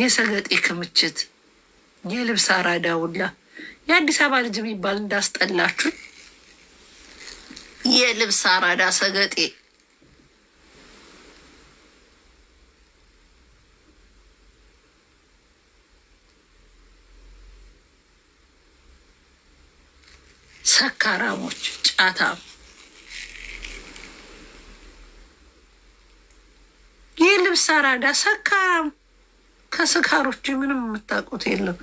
የሰገጤ ክምችት የልብስ አራዳ ሁላ የአዲስ አበባ ልጅ የሚባል እንዳስጠላችሁ የልብስ አራዳ ሰገጤ ሰካራሞች ጫታም የልብስ አራዳ ሰካራም ከስካሮች ምንም የምታውቁት የለም።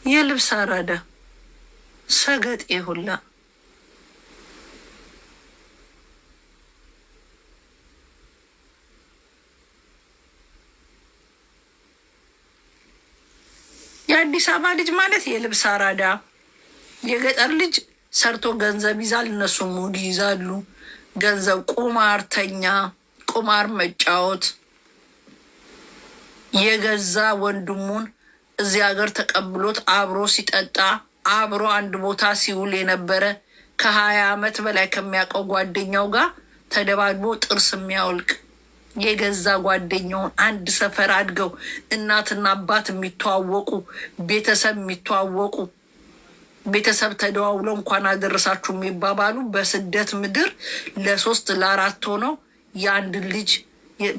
የልብስ አራዳ ሰገጤ ሁላ የአዲስ አበባ ልጅ ማለት የልብስ አራዳ፣ የገጠር ልጅ ሰርቶ ገንዘብ ይዛል። እነሱ ሙድ ይዛሉ። ገንዘብ ቁማርተኛ፣ ቁማር መጫወት የገዛ ወንድሙን እዚህ ሀገር ተቀብሎት አብሮ ሲጠጣ አብሮ አንድ ቦታ ሲውል የነበረ ከ20 ዓመት በላይ ከሚያውቀው ጓደኛው ጋር ተደባድቦ ጥርስ የሚያወልቅ የገዛ ጓደኛውን አንድ ሰፈር አድገው እናትና አባት የሚተዋወቁ ቤተሰብ የሚተዋወቁ ቤተሰብ ተደዋውለው እንኳን አደረሳችሁ የሚባባሉ በስደት ምድር ለ3 ለ4 ሆነው የአንድ ልጅ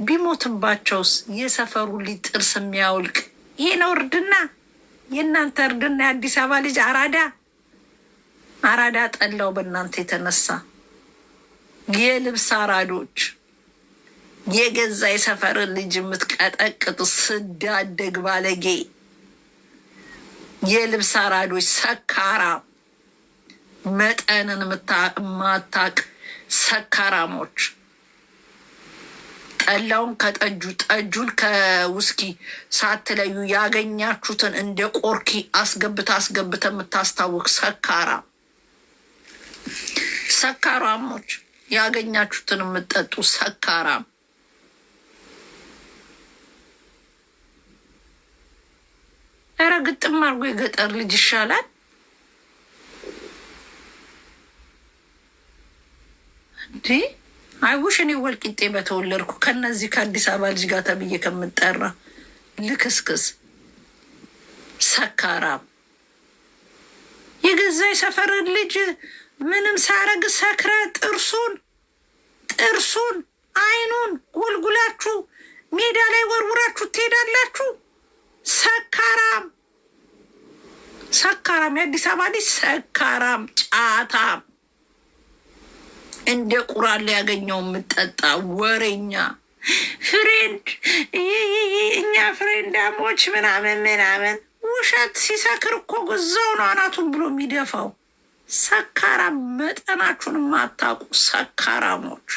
ቢሞትባቸውስ የሰፈሩ ልጅ ጥርስ የሚያውልቅ ይሄ ነው እርድና? የእናንተ እርድና የአዲስ አበባ ልጅ አራዳ አራዳ ጠላው በእናንተ የተነሳ የልብስ አራዶች የገዛ የሰፈር ልጅ የምትቀጠቅጥ ስዳደግ ባለጌ የልብስ አራዶች ሰካራ መጠንን ማታቅ ሰካራሞች ጠላውን ከጠጁ ጠጁን ከውስኪ ሳትለዩ ያገኛችሁትን እንደ ቆርኪ አስገብተ የምታስታውቅ ሰካራሞች ያገኛችሁትን የምትጠጡ ሰካራም ኧረ ግጥም አድርጎ የገጠር ልጅ ይሻላል እንዴ? አይውሽ እኔ ወልቂጤ በተወለድኩ ከነዚህ ከአዲስ አበባ ልጅ ጋር ተብዬ ከምጠራ ልክስክስ ሰካራም የገዛ የሰፈር ልጅ ምንም ሳረግ ሰክረ ጥርሱን አይኑን ጎልጉላችሁ ሜዳ ላይ ወርውራችሁ ትሄዳላችሁ። ሰካራም የአዲስ አበባ ልጅ ሰካራም ጫታም እንደ ቁራን ላይ ያገኘው የምጠጣ ወሬኛ ፍሬንድ እኛ ፍሬንዳሞች ምናምን ውሸት ሲሰክር እኮ ገዛው ነው አናቱን ብሎ የሚደፋው። ሰካራም መጠናችሁን የማታውቁ ሰካራሞች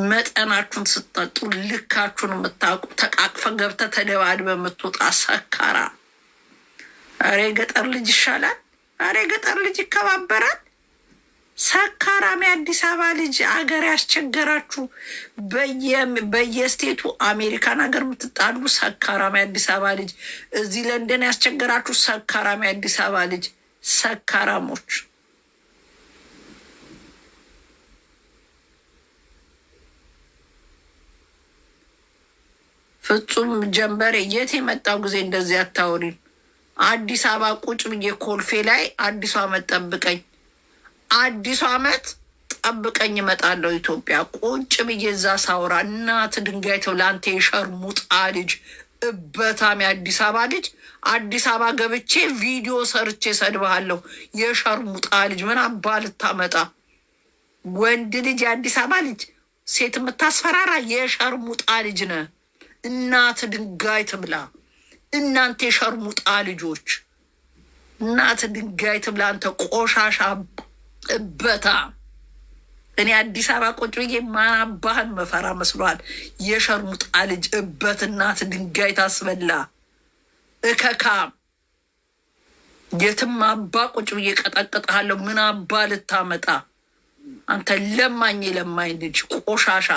መጠናችሁን ስጠጡ ልካችሁን የምታውቁ ተቃቅፈ ገብተ ተደባድበ የምትወጣ ሰካራ። አሬ ገጠር ልጅ ይሻላል። አሬ ገጠር ልጅ ይከባበራል። ሰካራም የአዲስ አበባ ልጅ አገር ያስቸገራችሁ በየስቴቱ አሜሪካን ሀገር የምትጣሉ ሰካራም የአዲስ አበባ ልጅ፣ እዚህ ለንደን ያስቸገራችሁ ሰካራም የአዲስ አበባ ልጅ ሰካራሞች ፍጹም ጀንበሬ የት የመጣው ጊዜ እንደዚህ አታወሪም። አዲስ አበባ ቁጭ ብዬ ኮልፌ ላይ አዲሱ ዓመት ጠብቀኝ፣ አዲሱ ዓመት ጠብቀኝ እመጣለሁ ኢትዮጵያ ቁጭ ብዬ እዛ ሳውራ እናት ድንጋይ ተው ለአንተ የሸርሙጣ ልጅ እበታም የአዲስ አበባ ልጅ አዲስ አበባ ገብቼ ቪዲዮ ሰርቼ ሰድብሃለሁ። የሸርሙጣ ልጅ ምን አባ ልታመጣ ወንድ ልጅ የአዲስ አበባ ልጅ ሴት የምታስፈራራ የሸርሙጣ ልጅ ነህ። እናት ድንጋይ ትብላ። እናንተ የሸርሙጣ ልጆች እናት ድንጋይ ትብላ። አንተ ቆሻሻ እበታ። እኔ አዲስ አበባ ቁጭ ብዬ ማናባህን መፈራ መስሏል። የሸርሙጣ ልጅ እበት እናት ድንጋይ ታስበላ። እከካም የትም አባ ቁጭ ብዬ ቀጠቅጥሃለሁ። ምን አባ ልታመጣ አንተ ለማኝ ልጅ ቆሻሻ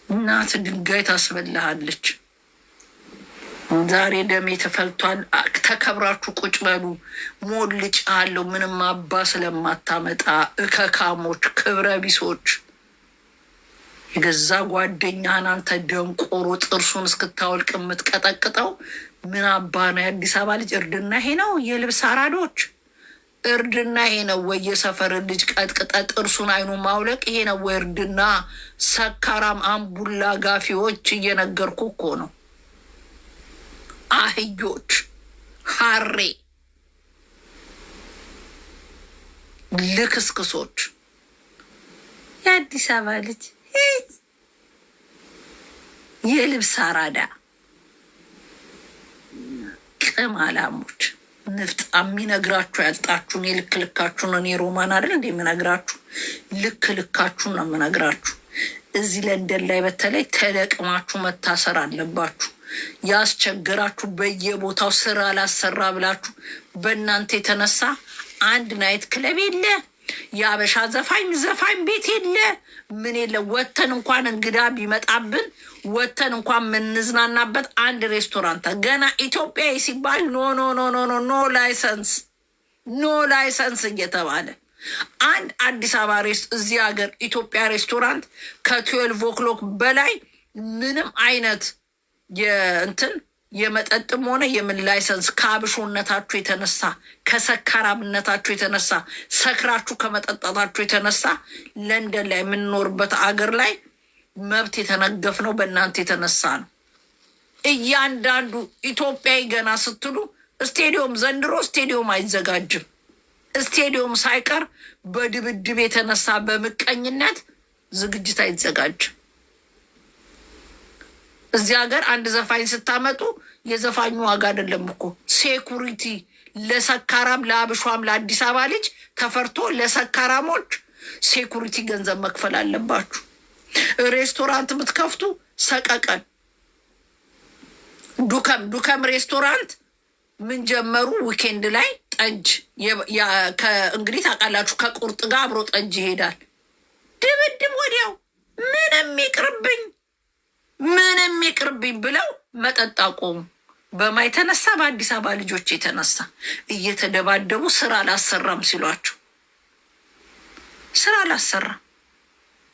እናት ድንጋይ ታስበላሃለች። ዛሬ ደሜ ተፈልቷል። ተከብራችሁ ቁጭ በሉ። ሞልጭ አለው ምንም አባ ስለማታመጣ እከካሞች፣ ክብረ ቢሶች የገዛ ጓደኛህን አንተ ደንቆሮ ጥርሱን እስክታወልቅ የምትቀጠቅጠው ምን አባ ነው? የአዲስ አበባ ልጅ እርድና ይሄ ነው? የልብስ አራዶች እርድና ይሄ ነው ወይ? የሰፈር ልጅ ቀጥቅጠ ጥርሱን አይኑ ማውለቅ ይሄ ነው ወይ እርድና? ሰካራም አምቡላ ጋፊዎች እየነገርኩ እኮ ነው። አህዮች ሀሬ ልክስክሶች የአዲስ አበባ ልጅ የልብስ አራዳ ቅማላሞች ንፍጥ የሚነግራችሁ ያጣችሁን የልክ ልካችሁን። እኔ ሮማን አይደል እንደ የምነግራችሁ ልክ ልካችሁን ነው የምነግራችሁ። እዚህ ለንደን ላይ በተለይ ተለቅማችሁ መታሰር አለባችሁ። ያስቸገራችሁ በየቦታው ስራ ላሰራ ብላችሁ በእናንተ የተነሳ አንድ ናይት ክለብ የለ፣ የአበሻ ዘፋኝ ቤት የለ፣ ምን የለ። ወተን እንኳን እንግዳ ቢመጣብን ወተን እንኳን የምንዝናናበት አንድ ሬስቶራንት ገና ኢትዮጵያ ሲባል ኖ ላይሰንስ እየተባለ አንድ አዲስ አበባ እዚህ ሀገር ኢትዮጵያ ሬስቶራንት ከ12 ኦክሎክ በላይ ምንም አይነት የእንትን የመጠጥም ሆነ የምን ላይሰንስ ከአብሾነታችሁ የተነሳ ከሰካራምነታችሁ የተነሳ ሰክራችሁ ከመጠጣታችሁ የተነሳ ለንደን ላይ የምንኖርበት አገር ላይ መብት የተነገፍነው በእናንተ የተነሳ ነው። እያንዳንዱ ኢትዮጵያዊ ገና ስትሉ ስቴዲዮም ዘንድሮ ስቴዲዮም አይዘጋጅም። ስቴዲዮም ሳይቀር በድብድብ የተነሳ በምቀኝነት ዝግጅት አይዘጋጅም። እዚህ ሀገር አንድ ዘፋኝ ስታመጡ የዘፋኙ ዋጋ አይደለም እኮ ሴኩሪቲ ለሰካራም ለአብሿም ለአዲስ አበባ ልጅ ተፈርቶ ለሰካራሞች ሴኩሪቲ ገንዘብ መክፈል አለባችሁ። ሬስቶራንት የምትከፍቱ ሰቀቀን ዱከም ሬስቶራንት ምን ጀመሩ? ዊኬንድ ላይ ጠጅ እንግዲህ ታውቃላችሁ፣ ከቁርጥ ጋር አብሮ ጠጅ ይሄዳል። ድብድብ ወዲያው ምንም ይቅርብኝ ብለው መጠጥ አቆሙ። በማ የተነሳ በአዲስ አበባ ልጆች የተነሳ እየተደባደቡ ስራ አላሰራም ሲሏቸው ስራ አላሰራም።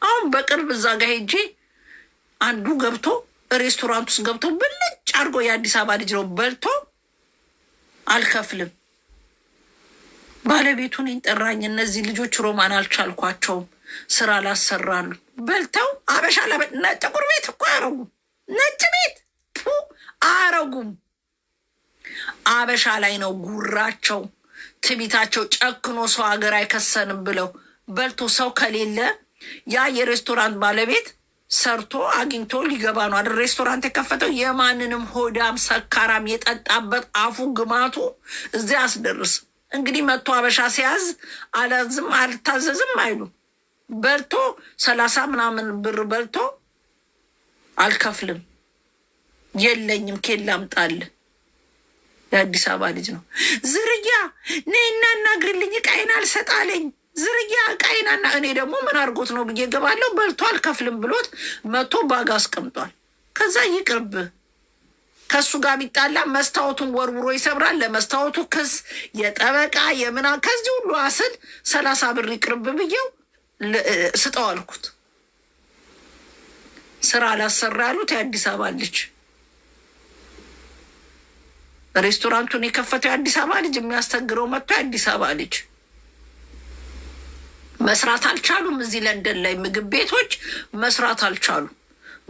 አሁን በቅርብ እዛ ጋ ሄጄ አንዱ ገብቶ ሬስቶራንት ውስጥ ገብቶ ብልጭ አድርጎ የአዲስ አበባ ልጅ ነው በልቶ አልከፍልም ባለቤቱን ይጠራኝ። እነዚህ ልጆች ሮማን አልቻልኳቸውም ስራ ላሰራሉ በልተው አበሻ ጥቁር ቤት እኮ አያረጉም፣ ነጭ ቤት አያረጉም። አበሻ ላይ ነው ጉራቸው፣ ትቢታቸው ጨክኖ ሰው ሀገር አይከሰንም ብለው በልቶ ሰው ከሌለ ያ የሬስቶራንት ባለቤት ሰርቶ አግኝቶ ሊገባ ነው አይደል? ሬስቶራንት የከፈተው የማንንም ሆዳም ሰካራም የጠጣበት አፉ ግማቱ እዚያ አስደርስ። እንግዲህ መጥቶ አበሻ ሲያዝ አላዝም አልታዘዝም አይሉ በልቶ 30 ምናምን ብር በልቶ አልከፍልም የለኝም ኬላ አምጣል። የአዲስ አበባ ልጅ ነው ዝርያ ነይና እናግርልኝ እቃዬን አልሰጣለኝ ዝርያ እቃዬናና እኔ ደግሞ ምን አድርጎት ነው ብዬ ገባለሁ። በልቶ አልከፍልም ብሎት መጥቶ ባጋ አስቀምጧል። ከዛ ይቅርብ ከሱ ጋር ቢጣላ መስታወቱን ወርውሮ ይሰብራል። ለመስታወቱ ክስ የጠበቃ የምና ከዚህ ሁሉ አስል 30 ብር ይቅርብ ብዬው ስጠው አልኩት። ስራ አላሰራ ያሉት የአዲስ አበባ ልጅ ሬስቶራንቱን የከፈተው የአዲስ አበባ ልጅ የሚያስተግረው መጥቶ የአዲስ አበባ ልጅ መስራት አልቻሉም። እዚህ ለንደን ላይ ምግብ ቤቶች መስራት አልቻሉም።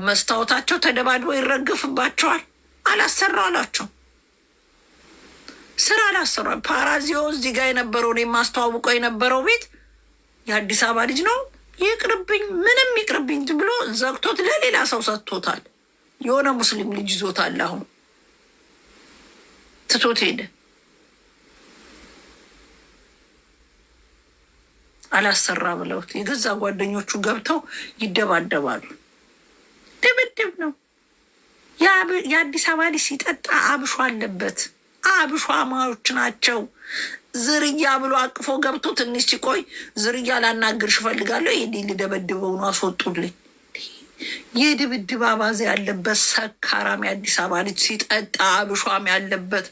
መስታወታቸው ተደባድቦ ይረግፍባቸዋል። አላሰራው አላቸው። ስራ አላሰራው። ፓራዚዮ እዚህ ጋር የነበረውን የማስተዋውቀው የነበረው ቤት የአዲስ አበባ ልጅ ነው። ይቅርብኝ ምንም ይቅርብኝ ብሎ ዘግቶት ለሌላ ሰው ሰጥቶታል። የሆነ ሙስሊም ልጅ ይዞታል። አሁን ትቶት ሄደ። አላሰራ ብለውት የገዛ ጓደኞቹ ገብተው ይደባደባሉ። ድብድብ ነው። የአዲስ አበባ ልጅ ሲጠጣ አብሾ አለበት። አብሾ አማዎች ናቸው። ዝርያ ብሎ አቅፎ ገብቶ ትንሽ ሲቆይ ዝርያ ላናግርሽ እፈልጋለሁ ይሄ ሊደበድበው ነው አስወጡልኝ። የድብድብ አባዜ ያለበት ሰካራም የአዲስ አበባ ልጅ ሲጠጣ አብሿም ያለበት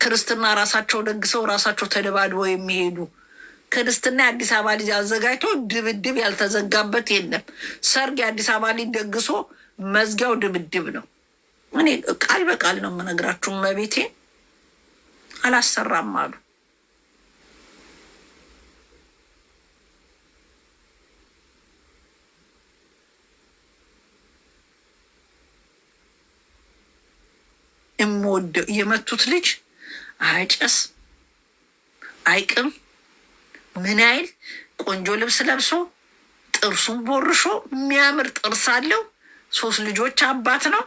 ክርስትና ራሳቸው ደግሰው ራሳቸው ተደባድበው የሚሄዱ ክርስትና የአዲስ አበባ ልጅ አዘጋጅቶ ድብድብ ያልተዘጋበት የለም። ሰርግ የአዲስ አበባ ልጅ ደግሶ መዝጊያው ድብድብ ነው። እኔ ቃል በቃል ነው የምነግራችሁ። መቤቴ አላሰራም አሉ። የምወደው የመቱት ልጅ አይጨስ አይቅም ምን ያህል ቆንጆ ልብስ ለብሶ ጥርሱን ቦርሾ የሚያምር ጥርስ አለው። 3 ልጆች አባት ነው።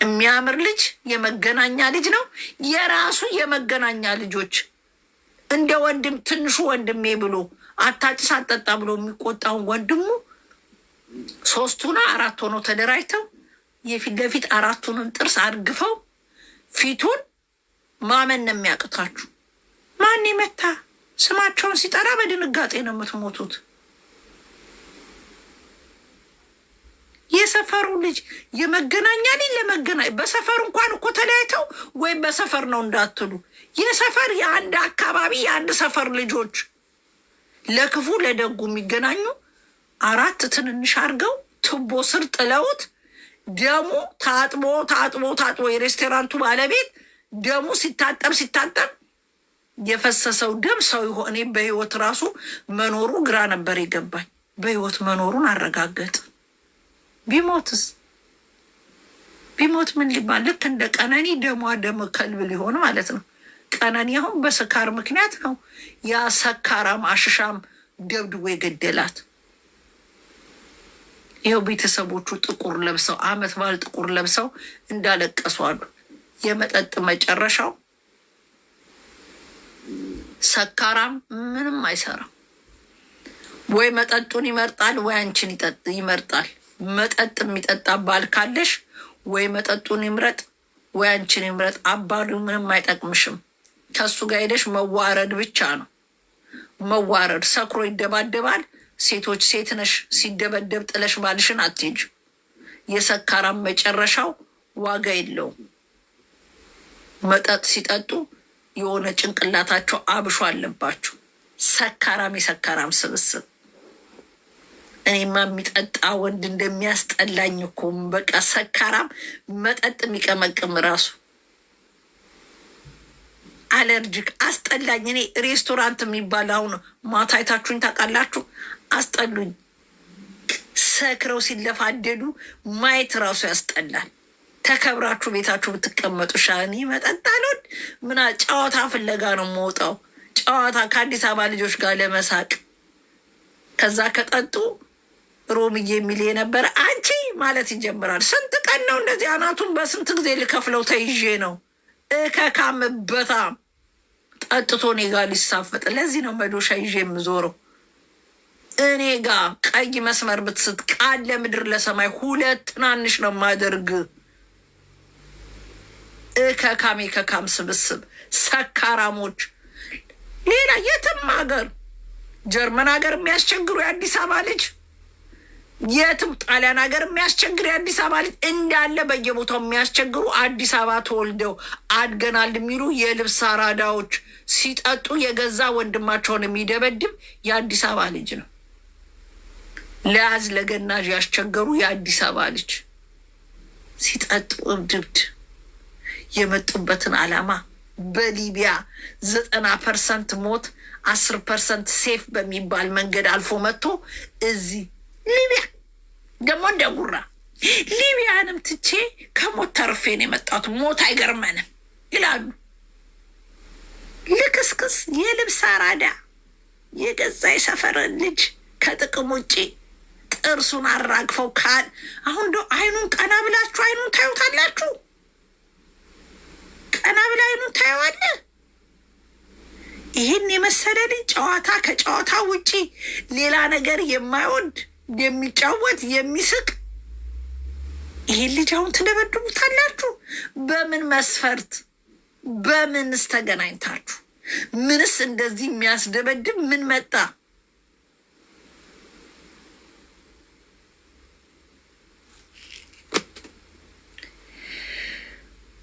የሚያምር ልጅ የመገናኛ ልጅ ነው። የራሱ የመገናኛ ልጆች እንደ ወንድም ትንሹ ወንድሜ ብሎ አታጭስ አጠጣ ብሎ የሚቆጣውን ወንድሙ 3ና 4 ሆኖ ተደራጅተው የፊት ለፊት 4ቱንም ጥርስ አድግፈው ፊቱን ማመን ነው የሚያቅታችሁ። ማን መታ? ስማቸውን ሲጠራ በድንጋጤ ነው የምትሞቱት። የሰፈሩ ልጅ የመገናኛ ልጅ ለመገናኝ በሰፈሩ እንኳን እኮ ተለያይተው ወይም በሰፈር ነው እንዳትሉ፣ የሰፈር የአንድ አካባቢ የአንድ ሰፈር ልጆች ለክፉ ለደጉ የሚገናኙ 4 ትንንሽ አድርገው ቱቦ ስር ጥለውት ደሙ ታጥቦ ታጥቦ ታጥቦ የሬስቶራንቱ ባለቤት ደሙ ሲታጠብ የፈሰሰው ደም ሰው ይሆን? እኔ በህይወት ራሱ መኖሩ ግራ ነበር የገባኝ። በህይወት መኖሩን አረጋገጥ። ቢሞት ምን ሊባል? ልክ እንደ ቀነኒ ደሟ ደም ከልብ ሊሆን ማለት ነው። ቀነኒ አሁን በስካር ምክንያት ነው ያ ሰካራም አሽሻም ደብድቦ የገደላት። ይኸው ቤተሰቦቹ ጥቁር ለብሰው አመት በዓል ጥቁር ለብሰው እንዳለቀሱ አሉ። የመጠጥ መጨረሻው ሰካራም ምንም አይሰራም። ወይ መጠጡን ይመርጣል ወይ አንቺን ይመርጣል። መጠጥ የሚጠጣ ባል ካለሽ ወይ መጠጡን ይምረጥ ወይ አንቺን ይምረጥ። አባዱ ምንም አይጠቅምሽም። ከሱ ጋር ሄደሽ መዋረድ ብቻ ነው። መዋረድ። ሰክሮ ይደባደባል። ሴቶች ሴት ነሽ፣ ሲደበደብ ጥለሽ ባልሽን አትሄጅ። የሰካራም መጨረሻው ዋጋ የለውም። መጠጥ ሲጠጡ የሆነ ጭንቅላታቸው አብሾ አለባቸው። ሰካራም የሰካራም ስብስብ። እኔማ የሚጠጣ ወንድ እንደሚያስጠላኝ እኮ በቃ ሰካራም መጠጥ የሚቀመቅም ራሱ አለርጂክ አስጠላኝ። እኔ ሬስቶራንት የሚባል አሁን ማታ አይታችሁኝ ታውቃላችሁ? አስጠሉኝ። ሰክረው ሲለፋደዱ ማየት ራሱ ያስጠላል። ተከብራችሁ ቤታችሁ ብትቀመጡ ሻኒ መጠጣሉን ምና ጨዋታ ፍለጋ ነው የምወጣው። ጨዋታ ከአዲስ አበባ ልጆች ጋር ለመሳቅ። ከዛ ከጠጡ ሮምዬ የሚል የነበረ አንቺ ማለት ይጀምራል። ስንት ቀን ነው እንደዚህ አናቱን በስንት ጊዜ ልከፍለው ተይዤ ነው እከካምበታም ጠጥቶ እኔ ጋ ሊሳፈጥ። ለዚህ ነው መዶሻ ይዤ የምዞረው። እኔ ጋ ቀይ መስመር ብትስት ቃል ለምድር ለሰማይ 2 ትናንሽ ነው ማደርግ። ከካም ስብስብ ሰካራሞች። ሌላ የትም ሀገር ጀርመን ሀገር የሚያስቸግሩ የአዲስ አበባ ልጅ፣ የትም ጣሊያን ሀገር የሚያስቸግር የአዲስ አበባ ልጅ እንዳለ በየቦታው የሚያስቸግሩ አዲስ አበባ ተወልደው አድገናል የሚሉ የልብስ አራዳዎች ሲጠጡ የገዛ ወንድማቸውን የሚደበድብ የአዲስ አበባ ልጅ ነው። ለያዝ ለገናዥ ያስቸገሩ የአዲስ አበባ ልጅ ሲጠጡ እብድብድ የመጡበትን ዓላማ በሊቢያ 90% ሞት 10% ሴፍ በሚባል መንገድ አልፎ መጥቶ እዚህ ሊቢያ ደግሞ እንደ ጉራ ሊቢያንም ትቼ ከሞት ተርፌን የመጣሁት ሞት አይገርመንም ይላሉ። ልክስክስ የልብስ አራዳ የገዛ የሰፈር ልጅ ከጥቅም ውጭ ጥርሱን አራግፈው ካል አሁን ደ አይኑን ቀና ብላችሁ አይኑን ታዩታላችሁ። ቀና ብላ አይኑን ታየዋለ። ይህን የመሰለ ልጅ ጨዋታ ከጨዋታ ውጪ ሌላ ነገር የማይወድ የሚጫወት የሚስቅ ይህን ልጅ አሁን ትደበድቡታላችሁ። በምን መስፈርት? በምንስ ተገናኝታችሁ? ምንስ እንደዚህ የሚያስደበድብ ምን መጣ?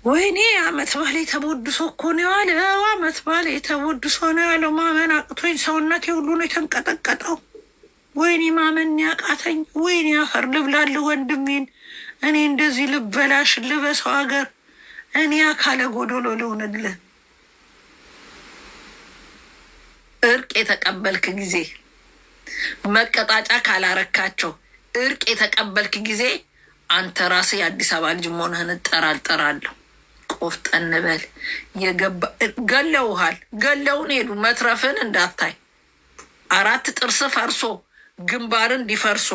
ወይኔ አመት ባሌ ተቦድሶ እኮ ነው ያለው። አመት ባሌ ተቦድሶ ነው ያለው። ማመን አቅቶኝ ሰውነቴ ሁሉ ነው የተንቀጠቀጠው። ወይኔ ማመን ያቃተኝ። ወይኔ አፈር ልብላልህ ወንድሜን። እኔ እንደዚህ ልበላሽ ልበሰው ሀገር እኔ አካለ ጎዶሎ ልሆንልህ። እርቅ የተቀበልክ ጊዜ መቀጣጫ ካላረካቸው እርቅ የተቀበልክ ጊዜ አንተ ራስህ የአዲስ አበባ ልጅ መሆንህን እጠራጠራለሁ። ቆፍጠን በል። ገለውሃል፣ ገለውን ሄዱ። መትረፍን እንዳታይ 4 ጥርስ ፈርሶ ግንባርን እንዲፈርሶ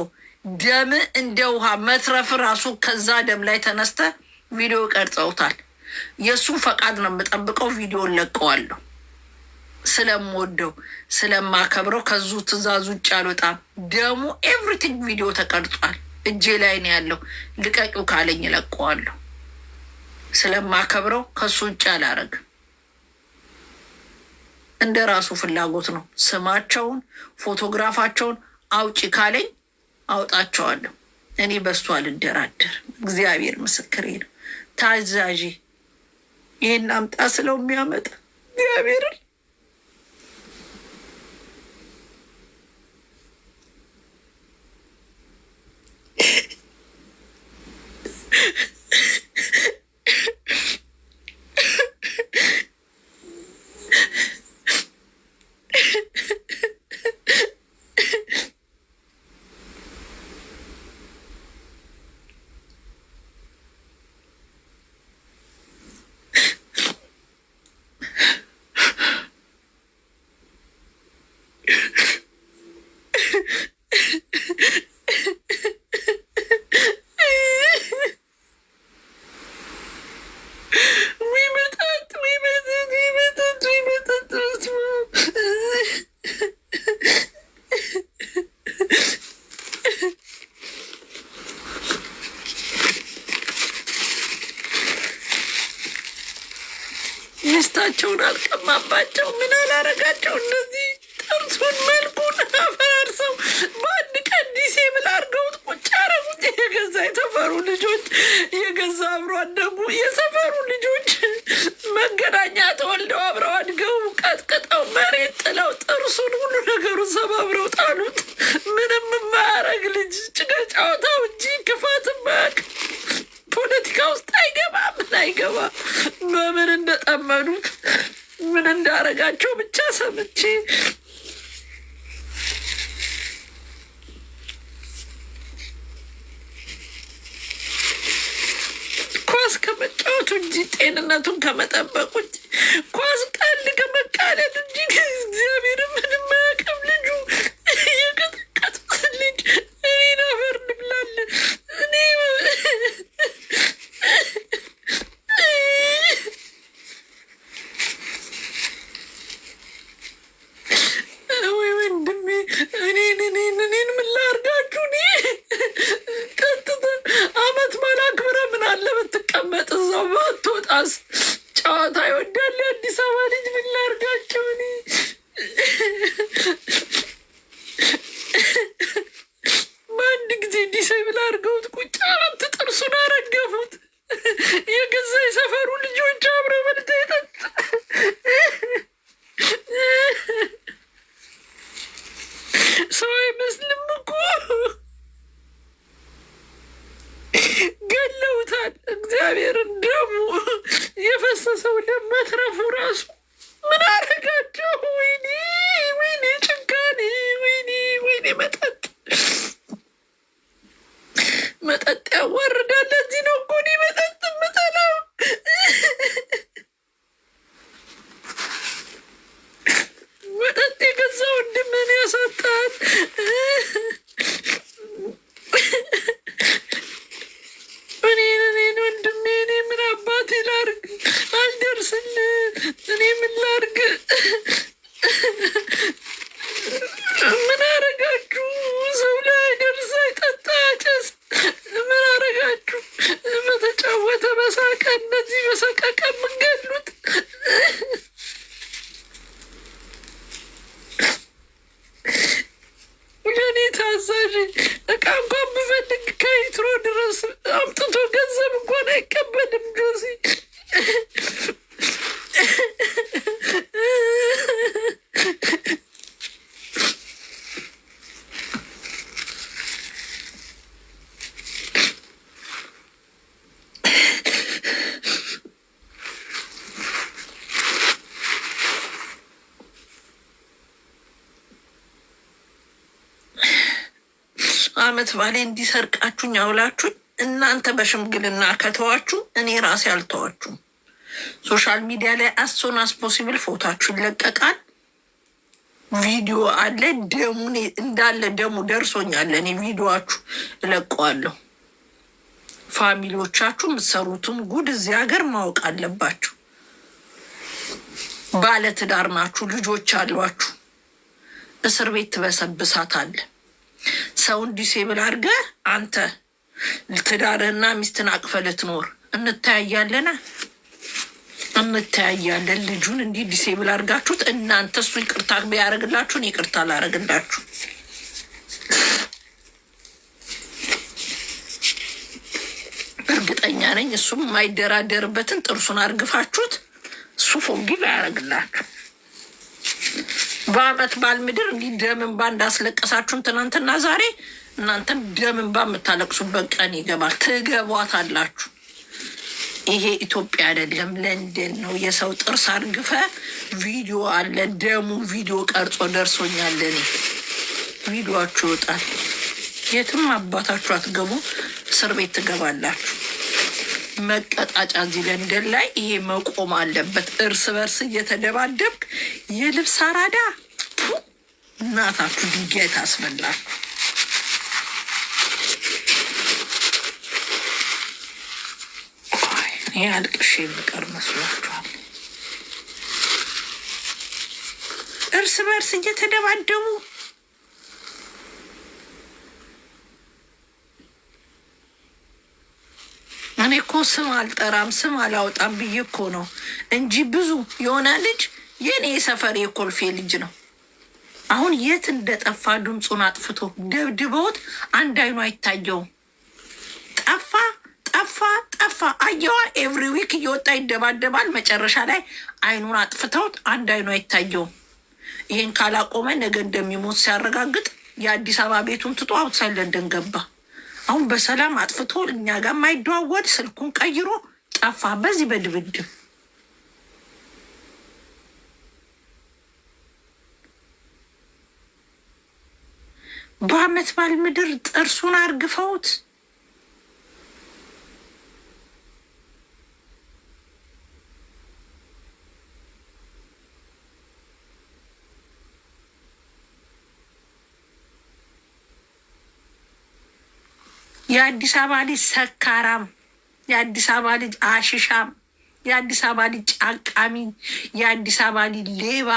ደም እንደ ውሃ መትረፍ ራሱ ከዛ ደም ላይ ተነስተ ቪዲዮ ቀርጸውታል። የእሱን ፈቃድ ነው የምጠብቀው። ቪዲዮን ለቀዋለሁ ስለምወደው ስለማከብረው። ከዙ ትእዛዝ ውጭ አልወጣም። ደሙ ኤቭሪቲንግ ቪዲዮ ተቀርጿል። እጄ ላይ ነው ያለው። ልቀቂው ካለኝ ለቀዋለሁ። ስለማከብረው ከሱ ውጭ አላረግም። እንደ ራሱ ፍላጎት ነው። ስማቸውን ፎቶግራፋቸውን አውጪ ካለኝ አውጣቸዋለሁ። እኔ በሱ አልደራደር። እግዚአብሔር ምስክሬ ነው። ታዛዥ ይህን አምጣ ስለው የሚያመጣ እግዚአብሔርን ሚስታቸውን አልቀማባቸው ምን አላረጋቸው። እነዚህ ጥርሱን መልኩን አፈራርሰው በአንድ ቀን ዲሴብል አድርገውት ቁጭ አረጉት። የገዛ የሰፈሩ ልጆች፣ የገዛ አብሮ አደጉ የሰፈሩ ልጆች መገናኛ ተወልደው አብረው አድገው ቀጥቅጠው መሬት ጥለው ጥርሱን ሁሉ ነገሩን ሰባብረው ጣሉት። ምንም የማያረግ ልጅ ጭቀጫወታው እንጂ ክፋት ማያቅ ፖለቲካ ውስጥ አይገባ። ምን አይገባ በምን እንደጠመዱት ምን እንዳረጋቸው ብቻ ሰምቼ ኳስ ከመጫወቱ እንጂ ጤንነቱን ከመጠበቁ እንጂ ኳስ ቀል ከመቃለል እንጂ እግዚአብሔር ምንም አያውቅም። ልጁ የቀጠቀጡት ልጅ እኔን አፈር ልብላለ እኔ ወይ ወንድሜ እኔን ምን ላርጋችሁ? ቀጥታ አመት ማላክብረ ምን አለ ብትቀመጥ እዛው ባትወጣስ? ጨዋታ ይወዳል የአዲስ አበባ ልጅ። ምን ላርጋቸው? እኔ በአንድ ጊዜ ዲሴብል አድርገውት ቁጭ 4 ጥርሱን አረገፉት። የገዛ የሰፈሩ ልጆች አብረው በልተ የጠጥ ሰው አይመስልም እኮ ገለውታል። እግዚአብሔርን ደሙ የፈሰሰው ደም መትረፉ ራሱ ምን አረጋቸው? ወይኔ ወይኔ ጭካኔ፣ ወይኔ መጠጥ ያዋርዳል። ለዚህ ነው እኮ እኔ መጠጥ የምጠላው። መጠጥ የገዛ ወንድምን ያሳጣል። እኔን ወንድሜ እኔ ምን አባቴ ላርግ? አልደርስል እኔ ምን ላርግ? ምን አረጋችሁ? ሰው ላይ ደርስ አይጠጣ ጨስ ምን አረጋችሁ? አመት ባሌ እንዲሰርቃችሁኝ አውላችሁኝ እናንተ በሽምግልና ከተዋችሁ እኔ ራሴ አልተዋችሁም። ሶሻል ሚዲያ ላይ አሶን ፖሲብል ፎታችሁ ይለቀቃል። ቪዲዮ አለ። ደሙን እንዳለ ደሙ ደርሶኛል። እኔ ቪዲዮችሁ እለቀዋለሁ። ፋሚሊዎቻችሁ የምትሰሩትም ጉድ እዚህ ሀገር ማወቅ አለባችሁ። ባለትዳር ናችሁ፣ ልጆች አሏችሁ። እስር ቤት ትበሰብሳት አለ። ሰውን ዲሴብል አድርገህ አንተ ትዳርህና ሚስትን አቅፈ ልትኖር እንተያያለን። ልጁን እንዲህ ዲሴብል አድርጋችሁት እናንተ እሱ ይቅርታ ቢያደርግላችሁን ይቅርታ ላደርግላችሁ። እርግጠኛ ነኝ እሱም የማይደራደርበትን ጥርሱን አርግፋችሁት እሱ ፎርጊቭ ያደርግላችሁ። በአመት ባል ምድር እንዲህ ደም እንባ እንዳስለቀሳችሁን ትናንትና ዛሬ እናንተም ደም እንባ የምታለቅሱበት ቀን ይገባል። ትገቧት አላችሁ። ይሄ ኢትዮጵያ አይደለም ለንደን ነው። የሰው ጥርስ አርግፈ ቪዲዮ አለ። ደሙ ቪዲዮ ቀርጾ ደርሶኛል። እኔ ቪዲዮችሁ ይወጣል። የትም አባታችሁ አትገቡ፣ እስር ቤት ትገባላችሁ። መቀጣጫ እዚህ ለንደን ላይ ይሄ መቆም አለበት። እርስ በርስ እየተደባደብክ የልብስ አራዳ እናታችሁ ድንጋይ ታስበላችሁ። ይሄ አልቅሽ የሚቀር መስሏችኋል? እርስ በርስ እየተደባደቡ እኔ እኮ ስም አልጠራም ስም አላወጣም ብዬ እኮ ነው እንጂ ብዙ የሆነ ልጅ የኔ የሰፈር የኮልፌ ልጅ ነው። አሁን የት እንደጠፋ ድምፁን አጥፍቶ ደብድበውት አንድ አይኑ አይታየውም። ጠፋ ጠፋ ጠፋ። አየዋ ኤቭሪ ዊክ እየወጣ ይደባደባል። መጨረሻ ላይ አይኑን አጥፍተውት አንድ አይኑ አይታየውም። ይሄን ካላቆመ ነገ እንደሚሞት ሲያረጋግጥ የአዲስ አበባ ቤቱን ትቶ አውትሳይድ ለንደን ገባ። አሁን በሰላም አጥፍቶ እኛ ጋር የማይደዋወድ ስልኩን ቀይሮ ጠፋ። በዚህ በድብድብ በአመት ባል ምድር ጥርሱን አርግፈውት የአዲስ አበባ ልጅ ሰካራም፣ የአዲስ አበባ ልጅ አሽሻም፣ የአዲስ አበባ ልጅ ጫቃሚ፣ የአዲስ አበባ ልጅ ሌባ።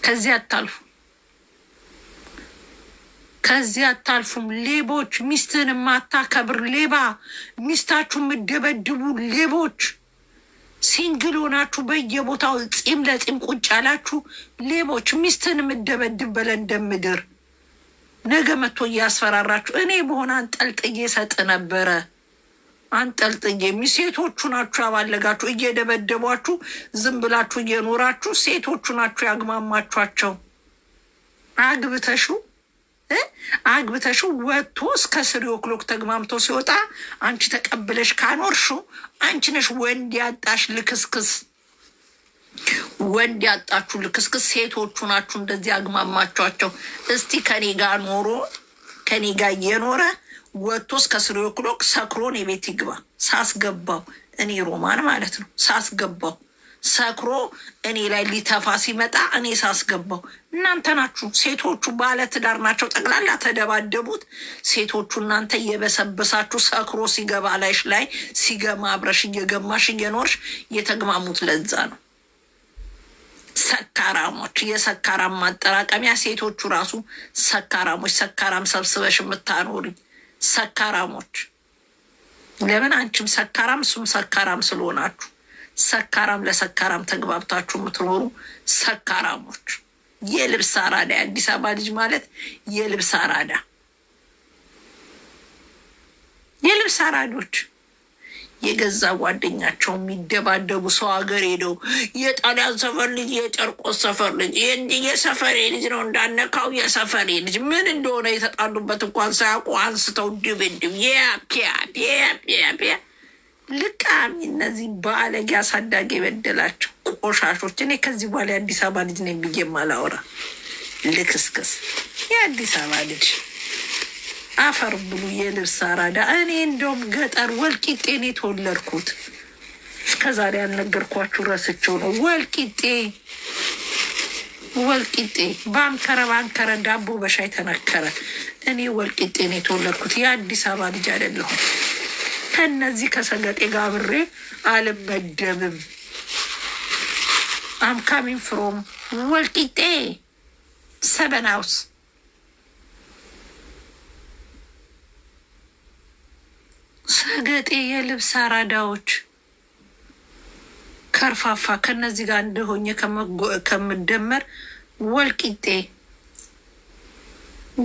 ከዚህ አታልፉ፣ ከዚህ አታልፉም። ሌቦች፣ ሚስትህን የማታከብር ሌባ፣ ሚስታችሁ የምደበድቡ ሌቦች፣ ሲንግል ሆናችሁ በየቦታው ፂም ለፂም ቁጭ ያላችሁ ሌቦች፣ ሚስትህን የምደበድብ በለንደን ምድር ነገ መጥቶ እያስፈራራችሁ እኔ በሆነ አንጠልጥዬ ሰጥ ነበረ። አንጠልጥዬ ሴቶቹ ናችሁ ያባለጋችሁ፣ እየደበደቧችሁ ዝም ብላችሁ እየኖራችሁ ሴቶቹ ናችሁ ያግማማችኋቸው። አግብተሹ ወጥቶ እስከ 3 o'clock ተግማምቶ ሲወጣ አንቺ ተቀብለሽ ካኖርሹ አንቺ ነሽ ወንድ ያጣሽ ልክስክስ። ወንድ ያጣችሁ ልክስክስ ሴቶቹ ናችሁ እንደዚህ አግማማችኋቸው። እስቲ ከኔ ጋር ኖሮ ከኔ ጋር እየኖረ ወጥቶ እስከ 3 o'clock ሰክሮን የቤት ይግባ። ሳስገባው እኔ ሮማን ማለት ነው ሳስገባው ሰክሮ እኔ ላይ ሊተፋ ሲመጣ እኔ ሳስገባው እናንተ ናችሁ። ሴቶቹ ባለ ትዳር ናቸው ጠቅላላ ተደባደቡት። ሴቶቹ እናንተ እየበሰበሳችሁ ሰክሮ ሲገባ ላይሽ ላይ ሲገማ አብረሽ እየገማሽ እየኖርሽ የተግማሙት ለዛ ነው። ሰካራሞች፣ የሰካራም ማጠራቀሚያ ሴቶቹ ራሱ ሰካራሞች። ሰካራም ሰብስበሽ የምታኖሪ ሰካራሞች። ለምን አንቺም ሰካራም እሱም ሰካራም ስለሆናችሁ ሰካራም ለሰካራም ተግባብታችሁ የምትኖሩ ሰካራሞች። የልብስ አራዳ የአዲስ አበባ ልጅ ማለት የልብስ አራዳ፣ የልብስ አራዶች የገዛ ጓደኛቸው የሚደባደቡ ሰው ሀገር ሄደው የጣሊያን ሰፈር ልጅ የጨርቆስ ሰፈር ልጅ የሰፈሬ ልጅ ነው እንዳነካው የሰፈሬ ልጅ ምን እንደሆነ የተጣሉበት እንኳን ሳያውቁ አንስተው ድብድብ ልቃሚ። እነዚህ ባለጌ አሳዳጊ የበደላቸው ቆሻሾች። እኔ ከዚህ በኋላ የአዲስ አበባ ልጅ ነኝ ብዬ ማላወራ ልክስክስ የአዲስ አበባ ልጅ አፈር ብሉ የልብስ አራዳ። እኔ እንደውም ገጠር ወልቂጤን የተወለድኩት እስከዛሬ ያልነገርኳችሁ ረስቸው ነው። ወልቂጤ ባንከረ ዳቦ በሻይ ተነከረ። እኔ ወልቂጤን የተወለድኩት የአዲስ አበባ ልጅ አይደለሁም። ከነዚህ ከሰገጤ ጋር አብሬ አልመደብም። አም ካሚንግ ፍሮም ወልቂጤ ሰበን ሃውስ። ሰገጤ የልብስ አራዳዎች ከርፋፋ ከነዚህ ጋር እንደሆኘ ከምደመር ወልቂጤ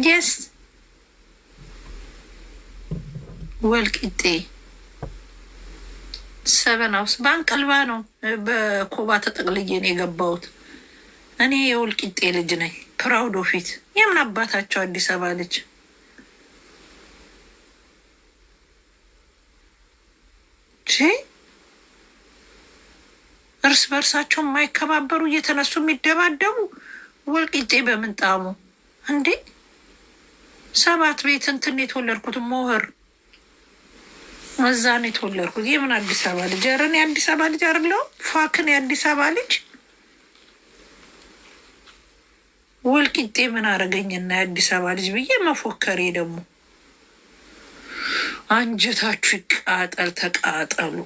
የስ ወልቂጤ ሰበን ሃውስ በአንቀልባ ነው። በኮባ ተጠቅልዬ ነው የገባሁት። እኔ የወልቂጤ ልጅ ነኝ። ፕራውድ ኦፊት። የምን አባታቸው አዲስ አበባ ልጅ እርስ በርሳቸው የማይከባበሩ እየተነሱ የሚደባደቡ ወልቂጤ በምንጣሙ እንዴ! 7 ቤት እንትን የተወለድኩት ሞህር እዛን የተወለድኩት። የምን አዲስ አበባ ልጅ? ኧረ እኔ አዲስ አበባ ልጅ አይደለሁም። ፋክን የአዲስ አበባ ልጅ ወልቂጤ ምን አረገኝና የአዲስ አበባ ልጅ ብዬ መፎከሬ ደግሞ አንጀታችሁ ይቃጠል። ተቃጠሉ።